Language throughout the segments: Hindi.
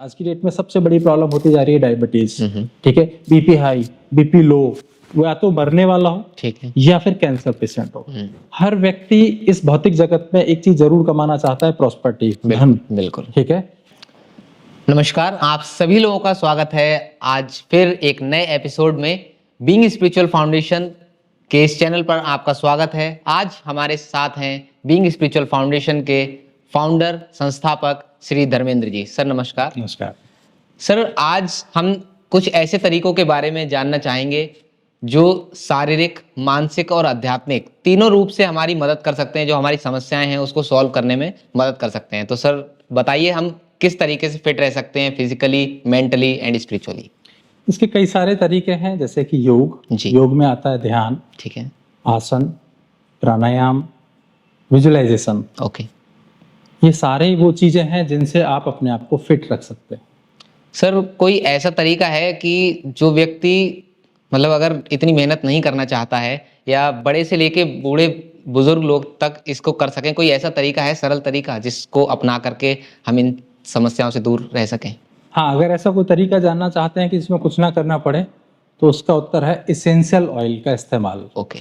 आज की डेट में सबसे बड़ी प्रॉब्लम होती जा रही है डायबिटीज। ठीक है, बीपी हाई, बीपी लो, वो या तो मरने वाला हो, ठीक है, या फिर कैंसर पेशेंट हो। हर व्यक्ति इस भौतिक जगत में एक चीज जरूर कमाना चाहता है, प्रॉस्पेरिटी, धन। बिल्कुल। ठीक है, नमस्कार, आप सभी लोगों का स्वागत है आज फिर एक नए एपिसोड में। बीइंग स्पिरिचुअल फाउंडेशन के इस चैनल पर आपका स्वागत है। आज हमारे साथ हैं बीइंग स्पिरिचुअल फाउंडेशन के फाउंडर संस्थापक श्री धर्मेंद्र जी। सर नमस्कार। नमस्कार सर, आज हम कुछ ऐसे तरीकों के बारे में जानना चाहेंगे जो शारीरिक, मानसिक और आध्यात्मिक तीनों रूप से हमारी मदद कर सकते हैं, जो हमारी समस्याएं हैं उसको सॉल्व करने में मदद कर सकते हैं। तो सर बताइए, हम किस तरीके से फिट रह सकते हैं फिजिकली, मेंटली एंड स्पिरिचुअली? इसके कई सारे तरीके हैं, जैसे कि जी। योग में आता है ध्यान, ठीक है, आसन, प्राणायाम, विजुअलाइजेशन। ओके। ये सारे वो चीजें हैं जिनसे आप अपने आप को फिट रख सकते हैं। सर, कोई ऐसा तरीका है कि जो व्यक्ति मतलब अगर इतनी मेहनत नहीं करना चाहता है या बड़े से लेके बूढ़े बुजुर्ग लोग तक इसको कर सकें, कोई ऐसा तरीका है, सरल तरीका, जिसको अपना करके हम इन समस्याओं से दूर रह सकें? हाँ, अगर ऐसा कोई तरीका जानना चाहते हैं कि जिसमें कुछ ना करना पड़े, तो उसका उत्तर है इसेंशियल ऑयल का इस्तेमाल। ओके।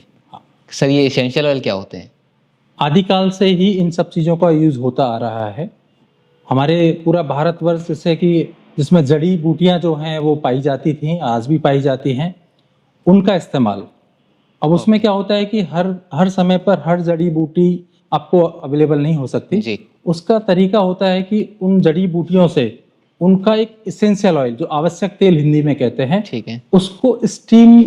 सर, ये एसेंशियल ऑयल क्या होते हैं? आदिकाल से ही इन सब चीज़ों का यूज होता आ रहा है। हमारे पूरा भारतवर्ष, जैसे कि जिसमें जड़ी बूटियां जो हैं वो पाई जाती थी, आज भी पाई जाती हैं, उनका इस्तेमाल। अब उसमें क्या होता है कि हर समय पर हर जड़ी बूटी आपको अवेलेबल नहीं हो सकती जी। उसका तरीका होता है कि उन जड़ी बूटियों से उनका एक इसेंशियल ऑयल, जो आवश्यक तेल हिंदी में कहते हैं, ठीक है, उसको स्टीम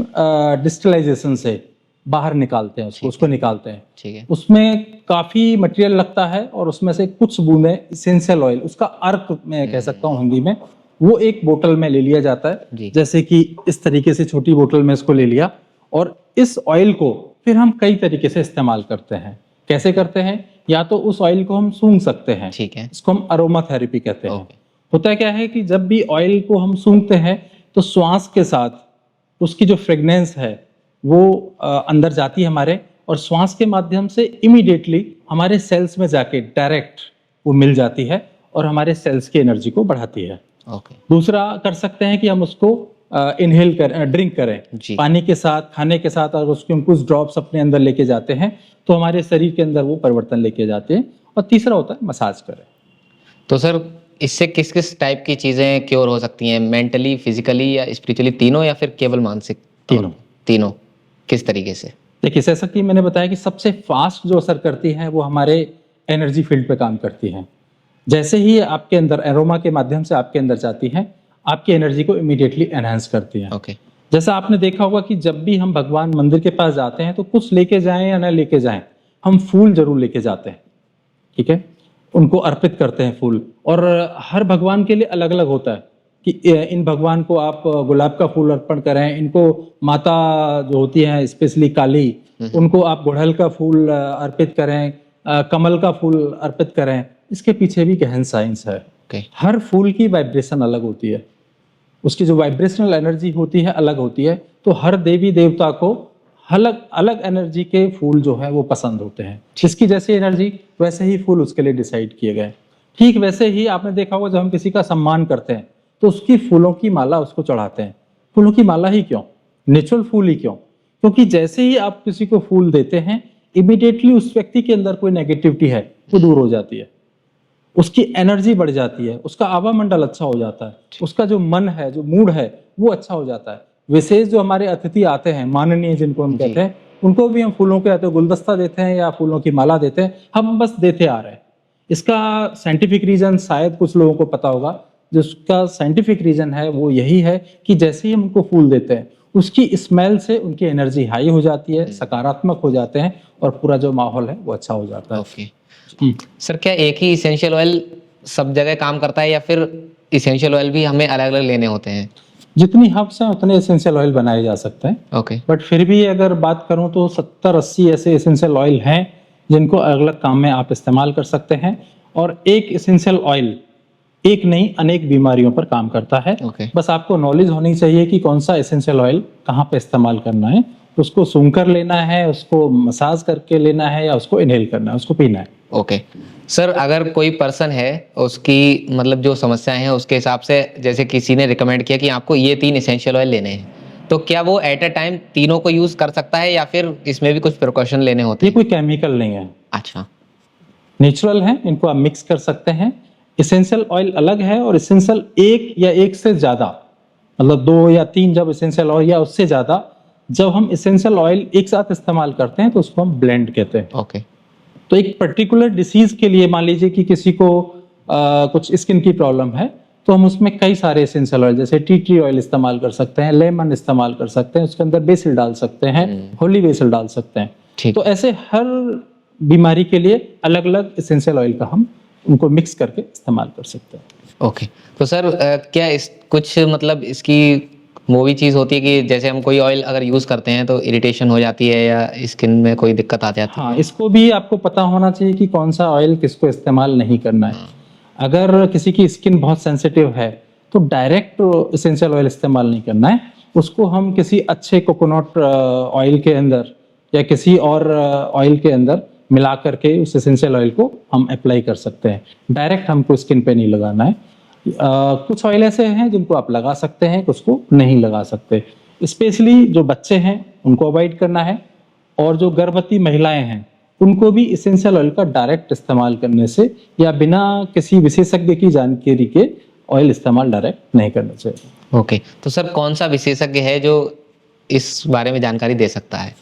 डिस्टिलाइजेशन से बाहर निकालते हैं, उसको निकालते हैं। ठीक है, उसमें काफी मटेरियल लगता है और उसमें से कुछ बूंदे इसेंशियल ऑयल, उसका अर्क मैं कह सकता हूँ हिंदी में, वो एक बोतल में ले लिया जाता है। जी। जैसे कि इस तरीके से छोटी बोतल में इसको ले लिया, और इस ऑयल को फिर हम कई तरीके से इस्तेमाल करते हैं। कैसे करते हैं? या तो उस ऑयल को हम सूंघ सकते हैं, ठीक है, इसको हम अरोमा थेरेपी कहते हैं। ओके। होता क्या है कि जब भी ऑयल को हम सूंघते हैं तो श्वास के साथ उसकी जो फ्रेगनेंस है वो अंदर जाती है हमारे, और श्वास के माध्यम से इमीडिएटली हमारे सेल्स में जाके डायरेक्ट वो मिल जाती है और हमारे सेल्स की एनर्जी को बढ़ाती है। ओके। दूसरा कर सकते हैं कि हम उसको इनहेल करें, ड्रिंक करें जी। पानी के साथ, खाने के साथ, और उसके हम कुछ ड्रॉप्स अपने अंदर लेके जाते हैं तो हमारे शरीर के अंदर वो परिवर्तन लेके जाते हैं। और तीसरा होता है मसाज करें। तो सर, इससे किस किस टाइप की चीजें क्योर हो सकती हैं? मेंटली, फिजिकली या स्पिरिचुअली, तीनों, या फिर केवल मानसिक? तीनों। तीनों किस तरीके से? देखिए, जैसा कि मैंने बताया कि सबसे फास्ट जो असर करती है वो हमारे एनर्जी फील्ड पे काम करती है। जैसे ही आपके अंदर एरोमा के माध्यम से आपके अंदर जाती है, आपकी एनर्जी को इमीडिएटली एनहांस करती है। ओके। जैसा आपने देखा होगा कि जब भी हम भगवान मंदिर के पास जाते हैं तो कुछ लेके जाएं या ना लेके जाएं, हम फूल जरूर लेके जाते हैं। ठीक है, उनको अर्पित करते हैं फूल, और हर भगवान के लिए अलग अलग होता है कि इन भगवान को आप गुलाब का फूल अर्पण करें, इनको माता जो होती है स्पेशली काली, उनको आप गुड़हल का फूल अर्पित करें, कमल का फूल अर्पित करें। इसके पीछे भी गहन साइंस है। ओके। हर फूल की वाइब्रेशन अलग होती है, उसकी जो वाइब्रेशनल एनर्जी होती है अलग होती है। तो हर देवी देवता को अलग अलग एनर्जी के फूल जो है वो पसंद होते हैं। जिसकी जैसी एनर्जी वैसे ही फूल उसके लिए डिसाइड किए गए। ठीक वैसे ही आपने देखा होगा, जब हम किसी का सम्मान करते हैं तो उसकी फूलों की माला उसको चढ़ाते हैं। फूलों की माला ही क्यों, नेचुरल फूल ही क्यों? क्योंकि जैसे ही आप किसी को फूल देते हैं, इमीडिएटली उस व्यक्ति के अंदर कोई नेगेटिविटी है वो दूर हो जाती है, उसकी एनर्जी बढ़ जाती है, उसका आवा मंडल अच्छा हो जाता है, उसका जो मन है, जो मूड है वो अच्छा हो जाता है। विशेष जो हमारे अतिथि आते हैं, माननीय जिनको हम कहते हैं, उनको भी हम फूलों के आते गुलदस्ता देते हैं या फूलों की माला देते हैं। हम बस देते आ रहे हैं। इसका साइंटिफिक रीजन शायद कुछ लोगों को पता होगा। जिसका साइंटिफिक रीजन है वो यही है कि जैसे ही हम उनको फूल देते हैं, उसकी स्मेल से उनकी एनर्जी हाई हो जाती है, सकारात्मक हो जाते हैं, और पूरा जो माहौल है वो अच्छा हो जाता है। ओके। सर, क्या एक ही इसेंशियल ऑयल सब जगह काम करता है, या फिर इसेंशियल ऑयल भी हमें अलग अलग लेने होते हैं? जितनी हर्ब्स हैं उतने एसेंशियल ऑयल बनाए जा सकते हैं। ओके। बट फिर भी अगर बात करूं तो 70-80 ऐसे एसेंशियल ऑयल हैं जिनको अलग अलग काम में आप इस्तेमाल कर सकते हैं। और एक एसेंशियल ऑयल एक नहीं अनेक बीमारियों पर काम करता है। ओके। बस आपको नॉलेज होनी चाहिए कि कौन सा एसेंशियल ऑयल कहाँ पे इस्तेमाल करना है। उसको सूंघ कर लेना है, उसको मसाज करके लेना है, या उसको इनहेल करना है, उसको पीना है। ओके। सर अगर कोई पर्सन है, उसकी मतलब जो समस्याएं हैं उसके हिसाब से, जैसे किसी ने रिकमेंड किया कि आपको ये 3 एसेंशियल ऑयल लेने हैं, तो क्या वो एट अ टाइम तीनों को यूज कर सकता है या फिर इसमें भी कुछ प्रिकॉशन लेने होते ये हैं? कोई केमिकल नहीं है, अच्छा, नेचुरल है, इनको आप मिक्स कर सकते हैं। एसेंशियल ऑयल अलग है और एसेंशियल एक या एक से ज्यादा, मतलब 2 या 3 जब एसेंशियल ऑयल या उससे ज्यादा जब हम एसेंशियल ऑयल एक साथ इस्तेमाल करते हैं तो उसको हम ब्लेंड कहते हैं। ओके, तो एक पर्टिकुलर डिसीज के लिए मान लीजिए कि किसी को कुछ स्किन की प्रॉब्लम है, तो हम उसमें कई सारे एसेंशियल ऑयल जैसे टी ट्री ऑयल इस्तेमाल कर सकते हैं, लेमन इस्तेमाल कर सकते हैं, उसके अंदर बेसिल डाल सकते हैं, होली बेसिल डाल सकते हैं। ठीक। तो ऐसे हर बीमारी के लिए अलग अलग एसेंशियल ऑयल का हम उनको मिक्स करके इस्तेमाल कर सकते हैं। ओके। तो सर क्या इस कुछ मतलब इसकी वो भी चीज़ होती है कि जैसे हम कोई ऑयल अगर यूज़ करते हैं तो इरिटेशन हो जाती है या स्किन में कोई दिक्कत आ जाती है? हाँ, इसको भी आपको पता होना चाहिए कि कौन सा ऑयल किसको इस्तेमाल नहीं करना है। अगर किसी की स्किन बहुत सेंसिटिव है तो डायरेक्ट एसेंशियल ऑयल इस्तेमाल नहीं करना है, उसको हम किसी अच्छे कोकोनट ऑयल के अंदर या किसी और ऑयल के अंदर मिला करके उस एसेंशियल ऑयल को हम अप्लाई कर सकते हैं। डायरेक्ट हमको स्किन पे नहीं लगाना है। कुछ ऑयल ऐसे हैं जिनको आप लगा सकते हैं, कुछ को नहीं लगा सकते। स्पेशली जो बच्चे हैं उनको अवॉइड करना है, और जो गर्भवती महिलाएं हैं उनको भी एसेंशियल ऑयल का डायरेक्ट इस्तेमाल करने से या बिना किसी विशेषज्ञ की जानकारी के ऑयल इस्तेमाल डायरेक्ट नहीं करना चाहिए। ओके। तो सर कौन सा विशेषज्ञ है जो इस बारे में जानकारी दे सकता है?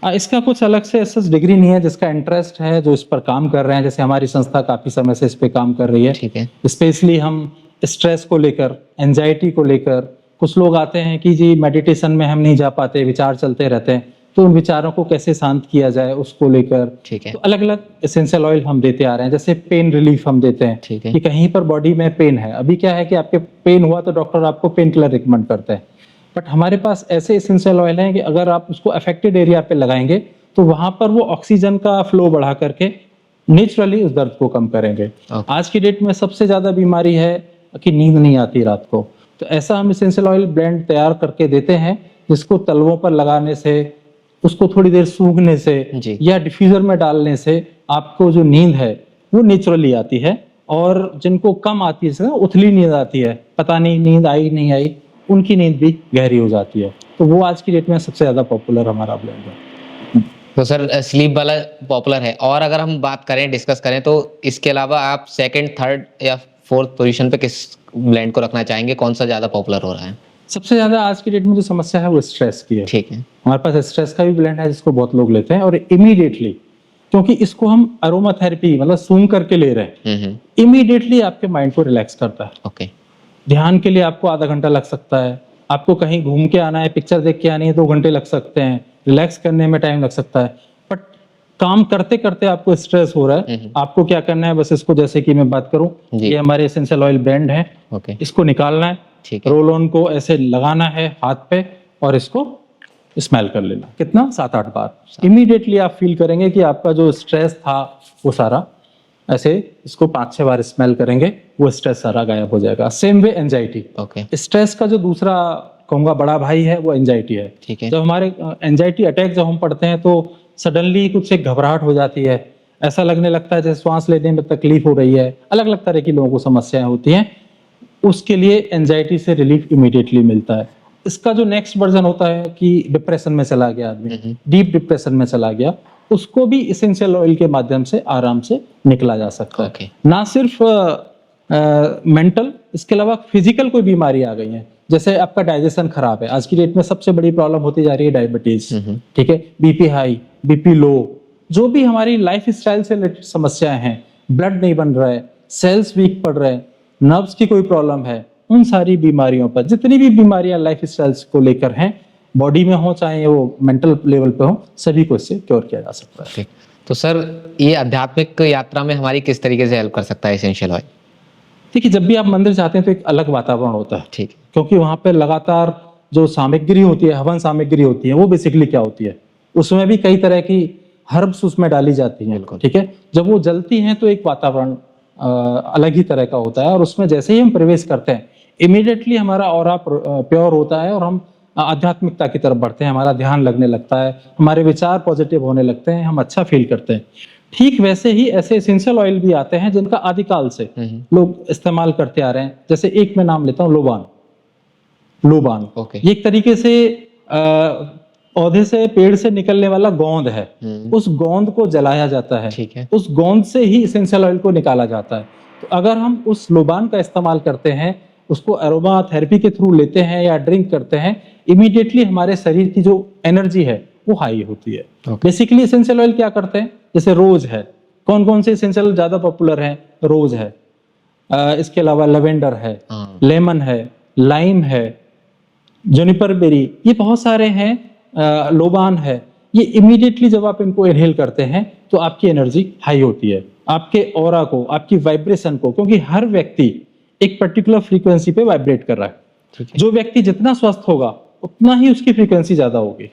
इसका कुछ अलग से ऐसा डिग्री नहीं है, जिसका इंटरेस्ट है, जो इस पर काम कर रहे हैं। जैसे हमारी संस्था काफी समय से इस पे काम कर रही है। ठीक है। स्पेशली हम स्ट्रेस को लेकर, एंजाइटी को लेकर, कुछ लोग आते हैं कि जी मेडिटेशन में हम नहीं जा पाते, विचार चलते रहते हैं, तो उन विचारों को कैसे शांत किया जाए उसको लेकर। ठीक है। तो अलग अलग एसेंशियल ऑयल हम देते आ रहे हैं। जैसे पेन रिलीफ हम देते हैं। ठीक है। कि कहीं पर बॉडी में पेन है, अभी क्या है कि आपके पेन हुआ तो डॉक्टर आपको पेन किलर रिकमेंड करते हैं, बट हमारे पास ऐसे एसेंशियल ऑयल हैं कि अगर आप उसको अफेक्टेड एरिया पे लगाएंगे तो वहां पर वो ऑक्सीजन का फ्लो बढ़ा करके नेचुरली उस दर्द को कम करेंगे। आज की डेट में सबसे ज्यादा बीमारी है कि नींद नहीं आती रात को, तो ऐसा हम एसेंशियल ऑयल ब्लेंड तैयार करके देते हैं, जिसको तलवों पर लगाने से, उसको थोड़ी देर सूखने से जी। या डिफ्यूजर में डालने से आपको जो नींद है वो नेचुरली आती है। और जिनको कम आती है, जैसे उथली नींद आती है, पता नहीं नींद आई नहीं आई, उनकी नींद भी गहरी हो जाती है। तो वो आज की डेट में सबसे ज्यादा पॉपुलर हमारा ब्लेंड है। तो सर स्लीप वाला पॉपुलर है, और अगर हम बात करें, डिस्कस करें, तो इसके अलावा आप सेकंड, थर्ड या फोर्थ पोजीशन पे किस ब्लेंड को रखना चाहेंगे? कौन सा ज्यादा पॉपुलर हो रहा है? सबसे ज्यादा आज की डेट में जो समस्या है वो स्ट्रेस की है। ठीक है। हमारे पास स्ट्रेस का भी ब्लेंड है जिसको बहुत लोग लेते हैं, और इमीडिएटली, क्योंकि इसको हम अरोमा थेरेपी मतलब सूंघ करके ले रहे हैं, इमीडिएटली आपके माइंड को रिलैक्स करता है। ओके। ध्यान के लिए आपको आधा घंटा लग सकता है, आपको कहीं घूम के आना है, पिक्चर देख के आनी है, 2 घंटे लग सकते हैं, रिलैक्स करने में टाइम लग सकता है। बट काम करते करते आपको स्ट्रेस हो रहा है, आपको क्या करना है, बस इसको, जैसे कि मैं बात करूं, जी। ये हमारे एसेंशियल ऑयल ब्लेंड है, ओके। इसको निकालना है, ठीक है। रोल ऑन को ऐसे लगाना है हाथ पे, और इसको स्मेल कर लेना। कितना? 7-8 बार। इमीडिएटली आप फील करेंगे कि आपका जो स्ट्रेस था वो सारा, ऐसे इसको 5-6 बार स्मेल करेंगे, वो स्ट्रेस सारा गायब हो जाएगा। Same way anxiety. Okay. Stress का जो दूसरा कहूँगा बड़ा भाई है वो एंजाइटी है। ठीक है। जब हमारे एंजाइटी अटैक जब हम पढ़ते हैं तो सडनली कुछ एक घबराहट हो जाती है, ऐसा लगने लगता है जैसे श्वास लेने में तकलीफ हो रही है, अलग अलग तरह की लोगों को समस्याएं होती हैं। उसके लिए एंजाइटी से रिलीफ इमीडिएटली मिलता है। इसका जो नेक्स्ट वर्जन होता है कि डिप्रेशन में चला गया आदमी, डीप डिप्रेशन में चला गया, उसको भी एसेंशियल ऑयल के माध्यम से आराम से निकला जा सकता है। ओके। ना सिर्फ मेंटल, इसके अलावा फिजिकल कोई बीमारी आ गई है, जैसे आपका डाइजेशन खराब है। आज की डेट में सबसे बड़ी प्रॉब्लम होती जा रही है डायबिटीज, ठीक है, बीपी हाई, बीपी लो, जो भी हमारी लाइफ स्टाइल से रिलेटेड समस्याएं हैं, ब्लड नहीं बन रहा है, सेल्स वीक पड़ रहे हैं, नर्व्स की कोई प्रॉब्लम है, उन सारी बीमारियों पर, जितनी भी बीमारियां लाइफ स्टाइल को लेकर हैं, बॉडी में हो चाहे वो मेंटल लेवल पे हो, सभी को इससे क्योर किया जा सकता है। ठीक। तो सर ये आध्यात्मिक यात्रा में हमारी किस तरीके से हेल्प कर सकता है एसेंशियल ऑयल? देखिए, जब भी आप मंदिर जाते हैं तो एक अलग वातावरण होता है, ठीक है। क्योंकि वहां पे लगातार जो सामग्री होती है, हवन सामग्री होती है, वो बेसिकली क्या होती है, उसमें भी कई तरह की हर्ब्स उसमें डाली जाती हैं, ठीक है। जब वो जलती हैं तो एक वातावरण अलग ही तरह का होता है, और उसमें जैसे ही हम प्रवेश करते हैं इमीडिएटली हमारा ऑरा प्योर होता है और हम आध्यात्मिकता की तरफ बढ़ते हैं, हमारा ध्यान लगने लगता है, हमारे विचार पॉजिटिव होने लगते हैं, हम अच्छा फील करते हैं, ठीक वैसे ही ऐसे एसेंशियल ऑयल भी आते हैं जिनका आदिकाल से लोग इस्तेमाल करते आ रहे हैं। जैसे एक मैं नाम लेता हूँ, लोबान। लोबान ओके। ये एक तरीके से पौधे से, पेड़ से निकलने वाला गोंद है। उस गोंद को जलाया जाता है, ठीक है। उस गोंद से ही एसेंशियल ऑयल को निकाला जाता है। तो अगर हम उस लोबान का इस्तेमाल करते हैं, उसको अरोमा थेरेपी के थ्रू लेते हैं या ड्रिंक करते हैं, इमीडिएटली हमारे शरीर की जो एनर्जी है वो हाई होती है। बेसिकली एसेंशियल ऑयल क्या करते हैं, जैसे रोज है, कौन कौन से एसेंशियल ज्यादा पॉपुलर है? रोज है, इसके अलावा लेवेंडर है, लेमन है, लाइम है, जुनिपर बेरी, ये बहुत सारे हैं, लोबान है। ये इमीडिएटली जब आप इनको इनहेल करते हैं तो आपकी एनर्जी हाई होती है, आपके ऑरा को, आपकी वाइब्रेशन को, क्योंकि हर व्यक्ति एक पर्टिकुलर फ्रीक्वेंसी पे वाइब्रेट कर रहा है। जो व्यक्ति जितना स्वस्थ होगा उतना ही उसकी फ्रीक्वेंसी ज्यादा होगी,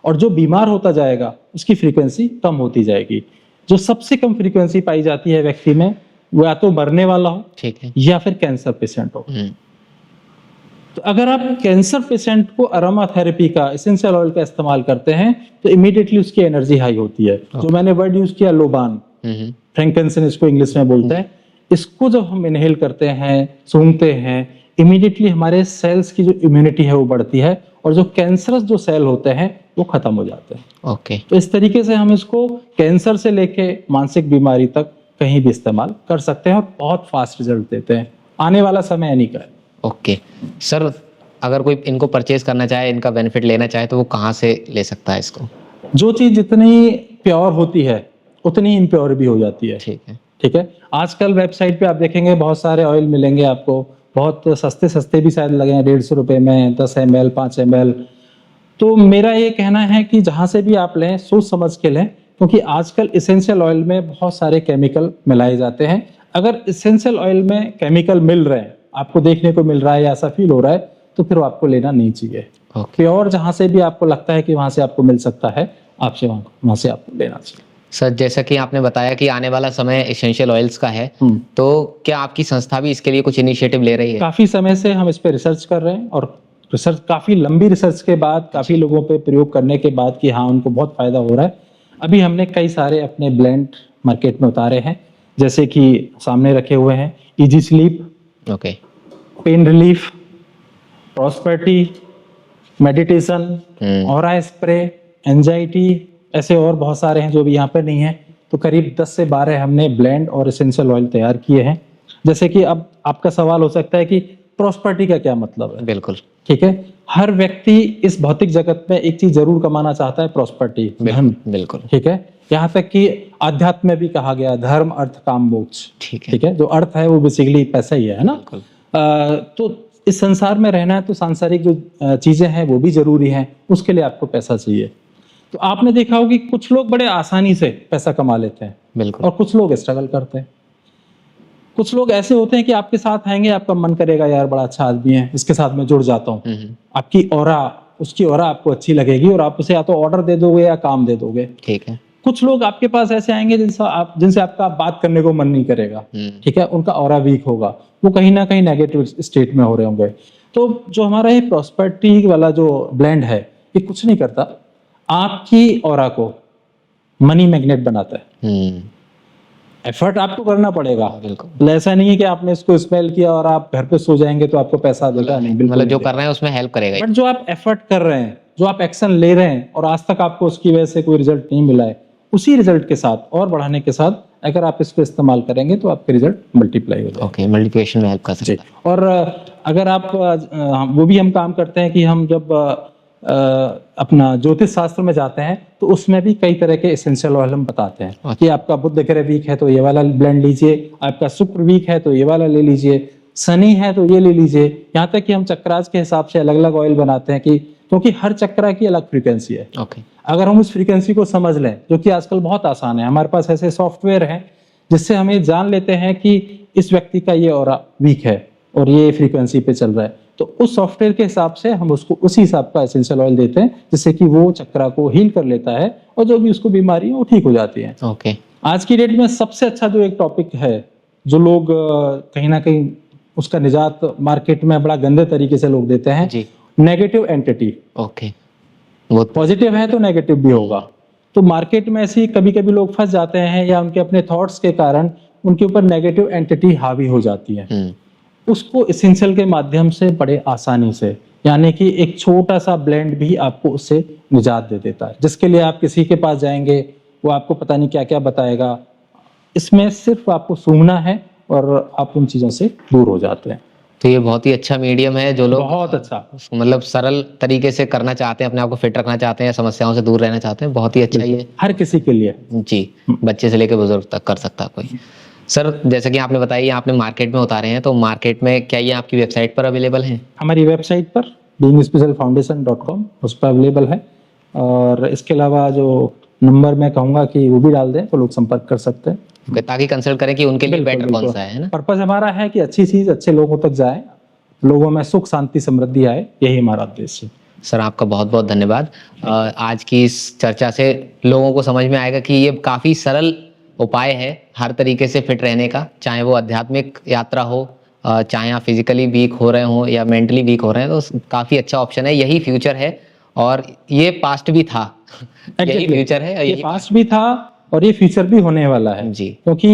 और जो बीमार होता जाएगा उसकी फ्रीक्वेंसी कम होती जाएगी। जो सबसे कम फ्रीक्वेंसी पाई जाती है व्यक्ति में, वो या तो मरने वाला हो, ठीक है, या फिर कैंसर पेशेंट हो। तो अगर आप कैंसर पेशेंट को अरोमा थेरेपी का, एसेंशियल ऑयल का इस्तेमाल करते हैं तो इमीडिएटली उसकी एनर्जी हाई होती है। जो मैंने वर्ड यूज किया लोबान, फ्रैंकिंसन इसको इंग्लिश में बोलते हैं, इसको जब हम इनहेल करते हैं, सूंघते हैं, इमीडिएटली हमारे सेल्स की जो इम्यूनिटी है वो बढ़ती है, और जो कैंसरस जो सेल होते हैं वो खत्म हो जाते हैं। ओके। तो इस तरीके से हम इसको कैंसर से लेके मानसिक बीमारी तक कहीं भी इस्तेमाल कर सकते हैं और बहुत फास्ट रिजल्ट देते हैं। आने वाला समय यानी का है। ओके सर, अगर कोई इनको परचेज करना चाहे, इनका बेनिफिट लेना चाहे, तो वो कहाँ से ले सकता है इसको? जो चीज जितनी प्योर होती है उतनी इम्प्योर भी हो जाती है। ठीक है, ठीक है। आजकल वेबसाइट पे आप देखेंगे बहुत सारे ऑयल मिलेंगे आपको, बहुत सस्ते सस्ते भी शायद लगे हैं, 150 रुपए में 10 ml 5 ml। तो मेरा ये कहना है कि जहाँ से भी आप लें सोच समझ के लें, क्योंकि आजकल एसेंशियल ऑयल में बहुत सारे केमिकल मिलाए जाते हैं। अगर एसेंशियल ऑयल में केमिकल मिल रहे हैं, आपको देखने को मिल रहा है या ऐसा फील हो रहा है, तो फिर आपको लेना नहीं चाहिए। प्योर जहाँ से भी आपको लगता है कि वहाँ से आपको मिल सकता है, आपसे वहाँ से आपको लेना चाहिए। सर, जैसा कि आपने बताया कि आने वाला समय एसेंशियल ऑयल्स का है, तो क्या आपकी संस्था भी इसके लिए कुछ इनिशिएटिव ले रही है? काफी समय से हम इस पे रिसर्च कर रहे हैं, और रिसर्च, काफी लंबी रिसर्च के बाद, काफी लोगों पे प्रयोग करने के बाद कि हाँ उनको बहुत फायदा हो रहा है, अभी हमने कई सारे अपने ब्लेंड मार्केट में उतारे हैं। जैसे कि सामने रखे हुए हैं easy sleep, okay, pain relief, prosperity, meditation, aura spray, anxiety, ऐसे और बहुत सारे हैं जो भी यहाँ पर नहीं है। तो करीब 10 से 12 हमने ब्लेंड और एसेंशियल ऑयल तैयार किए हैं। जैसे कि अब आपका सवाल हो सकता है कि प्रॉस्पेरिटी का क्या मतलब है? बिल्कुल, ठीक है। हर व्यक्ति इस भौतिक जगत में एक चीज जरूर कमाना चाहता है, प्रॉस्पेरिटी, धन। बिल्कुल, ठीक है। यहाँ तक कि अध्यात्म में भी कहा गया धर्म अर्थ काम मोक्ष। ठीक है। जो अर्थ है वो बेसिकली पैसा ही है ना। तो इस संसार में रहना है तो सांसारिक जो चीजें हैं वो भी जरूरी हैं, उसके लिए आपको पैसा चाहिए। तो आपने देखा होगा कि कुछ लोग बड़े आसानी से पैसा कमा लेते हैं, बिल्कुल, और कुछ लोग स्ट्रगल करते हैं। कुछ लोग ऐसे होते हैं कि आपके साथ आएंगे, आपका मन करेगा यार बड़ा अच्छा आदमी है, इसके साथ मैं जुड़ जाता हूँ। आपकी ऑरा, उसकी ऑरा आपको अच्छी लगेगी और आप उसे या तो ऑर्डर दे दोगे या काम दे दोगे। ठीक है। कुछ लोग आपके पास ऐसे आएंगे जिनसे आपका बात करने को मन नहीं करेगा। ठीक है। उनका ऑरा वीक होगा, वो कहीं ना कहीं नेगेटिव स्टेट में हो रहे होंगे। तो जो हमारा ये प्रॉस्पेरिटी वाला जो ब्लेंड है, ये कुछ नहीं करता, आपकी ऑरा को मनी मैग्नेट बनाता है। एफर्ट आपको करना पड़ेगा, बिल्कुल। ऐसा नहीं है कि आपने इसको स्मेल किया और आप घर पे सो जाएंगे तो आपको पैसा देगा, नहीं, बिल्कुल। मतलब जो कर रहे हैं उसमें हेल्प करेगा। बट जो आप एफर्ट कर रहे हैं, जो आप एक्शन ले रहे हैं और आज तक आपको उसकी वजह से कोई रिजल्ट नहीं मिला है, उसी रिजल्ट के साथ और बढ़ाने के साथ अगर आप इसको इस्तेमाल करेंगे तो आपके रिजल्ट मल्टीप्लाई हो जाएगा। ओके, मल्टीप्लिकेशन में हेल्प कर सकते हैं। और अगर आप वो भी हम काम करते हैं कि हम जब अपना ज्योतिष शास्त्र में जाते हैं तो उसमें भी कई तरह के एसेंशियल ऑयल हम बताते हैं कि आपका बुध ग्रह वीक है तो ये वाला ब्लेंड लीजिए, आपका शुक्र वीक है तो ये वाला ले लीजिए, शनि है तो ये ले लीजिए। यहाँ तक कि हम चक्रास के हिसाब से अलग अलग ऑयल बनाते हैं, कि क्योंकि हर चक्रा की अलग फ्रीक्वेंसी है। अगर हम उस फ्रीक्वेंसी को समझ लें, जो कि आजकल बहुत आसान है, हमारे पास ऐसे सॉफ्टवेयर हैं जिससे हम ये जान लेते हैं कि इस व्यक्ति का ये ऑरा वीक है और ये फ्रीक्वेंसी पे चल रहा है, तो उस सॉफ्टवेयर के हिसाब से हम उसको उसी हिसाब का एसेंशियल ऑयल देते हैं, जिससे कि वो चक्रा को हील कर लेता है और जो भी उसको बीमारी है वो ठीक हो जाती है। ओके। आज की डेट में सबसे अच्छा जो एक टॉपिक है, जो लोग कहीं ना कहीं उसका निजात मार्केट में बड़ा गंदे तरीके से लोग देते हैं, नेगेटिव एंटिटी। ओके। वो पॉजिटिव है तो नेगेटिव भी होगा। तो मार्केट में ऐसे कभी कभी लोग फंस जाते हैं या उनके अपने थॉट्स के कारण उनके ऊपर नेगेटिव एंटिटी हावी हो जाती है। उसको एसेंशियल के माध्यम से बड़े आसानी से, यानी कि एक छोटा सा ब्लेंड भी आपको उससे निजात दे देता है, जिसके लिए आप किसी के पास जाएंगे वो आपको पता नहीं क्या क्या बताएगा। इसमें सिर्फ आपको सूंघना है और आप उन चीज़ों से दूर हो जाते हैं। तो ये बहुत ही अच्छा मीडियम है, जो लोग बहुत अच्छा, मतलब सरल तरीके से करना चाहते हैं, अपने आप को फिट रखना चाहते हैं या समस्याओं से दूर रहना चाहते हैं, बहुत ही अच्छा ये हर किसी के लिए जी, बच्चे से लेकर बुजुर्ग तक कर सकता है कोई। सर जैसे कि आपने बताया आपने मार्केट में उतारे हैं, तो मार्केट में क्या ये आपकी वेबसाइट पर अवेलेबल है? हमारी वेबसाइट पर beingspecialfoundation.com उस पर अवेलेबल है। और इसके अलावा जो नंबर मैं कहूँगा कि वो भी डाल दें तो लोग संपर्क कर सकते हैं, ताकि कंसल्ट करें कि उनके लिए बेटर कौन सा है ना। पर्पज हमारा है कि अच्छी चीज अच्छे लोगों तक जाए, लोगों में सुख शांति समृद्धि आए, यही हमारा उद्देश्य है। सर आपका बहुत बहुत धन्यवाद। आज की इस चर्चा से लोगों को समझ में आएगा कि ये काफ़ी सरल उपाय है हर तरीके से फिट रहने का, चाहे वो आध्यात्मिक यात्रा हो, चाहे आप फिजिकली वीक हो रहे हो या मेंटली वीक हो रहे हैं, तो काफ़ी अच्छा ऑप्शन है। यही फ्यूचर है और ये पास्ट भी था। यही फ्यूचर है, ये पास्ट भी था और ये फ्यूचर भी होने वाला है जी, क्योंकि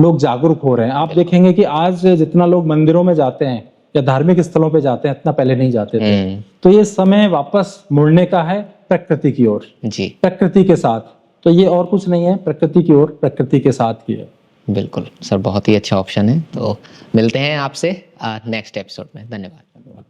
लोग जागरूक हो रहे हैं। आप देखेंगे कि आज जितना लोग मंदिरों में जाते हैं या धार्मिक स्थलों पे जाते हैं, इतना पहले नहीं जाते थे। तो ये समय वापस मुड़ने का है प्रकृति की ओर जी, प्रकृति के साथ। तो ये और कुछ नहीं है, प्रकृति की ओर प्रकृति के साथ ही है। बिल्कुल सर, बहुत ही अच्छा ऑप्शन है। तो मिलते हैं आपसे नेक्स्ट एपिसोड में। धन्यवाद।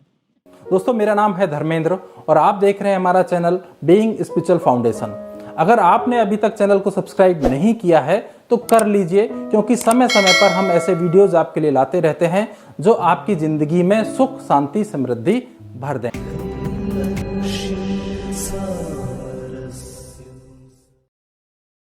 दोस्तों, मेरा नाम है धर्मेंद्र और आप देख रहे हैं हमारा चैनल बीइंग स्पिरिचुअल फाउंडेशन। अगर आपने अभी तक चैनल को सब्सक्राइब नहीं किया है तो कर लीजिए, क्योंकि समय समय पर हम ऐसे वीडियोज आपके लिए लाते रहते हैं जो आपकी जिंदगी में सुख शांति समृद्धि भर दें।